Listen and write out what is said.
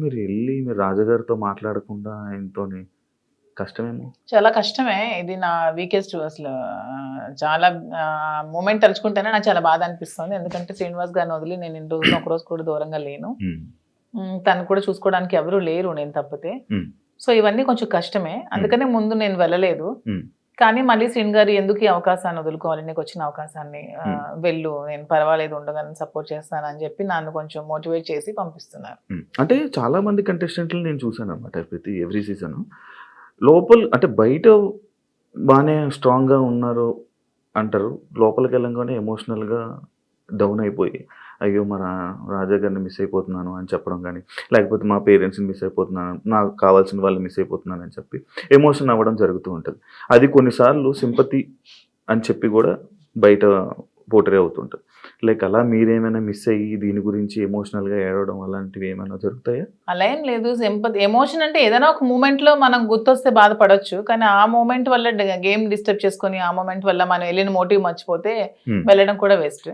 మీరు ఎళ్లి మీరు రాజాగారితో మాట్లాడకుండా ఆయనతోని కష్టమేమో? చాలా కష్టమే. ఇది నా వీకెస్ట్ అసలు చాలా మూమెంట్ తలుచుకుంటేనే నాకు చాలా బాధ అనిపిస్తుంది. ఎందుకంటే శ్రీనివాస్ గారిని వదిలి నేను ఇన్ని రోజులు ఒకరోజు కూడా దూరంగా లేను. హ్మ్. తను కూడా చూసుకోవడానికి ఎవరు లేరు నేను తప్పితే. హ్మ్. సో ఇవన్నీ కొంచెం కష్టమే. అందుకనే ముందు నేను వెళ్ళలేదు. హ్మ్. కానీ మళ్ళీ శ్రీను గారు ఎందుకు ఈ అవకాశాన్ని వదులుకోవాలి, నీకు వచ్చిన అవకాశాన్ని వెళ్ళు, నేను పర్వాలేదు ఉండగలను, సపోర్ట్ చేస్తానని చెప్పి నన్ను కొంచెం మోటివేట్ చేసి పంపిస్తున్నారు. అంటే చాలా మంది కంటెస్టెంట్లు నేను చూసానన్నమాట ఎవ్రీ సీజన్. అంటే బయట బానే స్ట్రాంగ్‌గా ఉన్నారు అంటారు. లోపలికెళ్ళంగానే ఎమోషనల్‌గా డౌన్ అయిపోయి, అయ్యో! రాజా గారిని మిస్ అయిపోతున్నాను అని చెప్పడం గానీ, లేకపోతే మా పేరెంట్స్‌ని మిస్ అయిపోతున్నాను, నాకు కావాల్సిన వాళ్ళని మిస్ అయిపోతున్నానని చెప్పి ఎమోషన్ అవ్వడం జరుగుతూ ఉంటది. అది కొన్నిసార్లు సింపతి అని చెప్పి గూడా బయట పోర్ట్రే అవుతుంటది. లైక్ అలా మీరేమైనా మిస్ అయ్యి దీని గురించి ఎమోషనల్‌గా ఏడవడం అలాంటివి ఏమైనా జరుగుతాయా? అలా ఏం లేదు. ఎమోషన్ అంటే ఏదైనా ఒక మూమెంట్‌లో మనం గుర్తొస్తే బాధపడొచ్చు. కానీ ఆ మూమెంట్ వల్ల గేమ్ డిస్టర్బ్ చేసుకొని, ఆ మూమెంట్ వల్ల మనం ఎళ్ళిన మోటివ్ మర్చిపోతే హ్మ్. వెళ్ళడం కూడా వేస్ట్.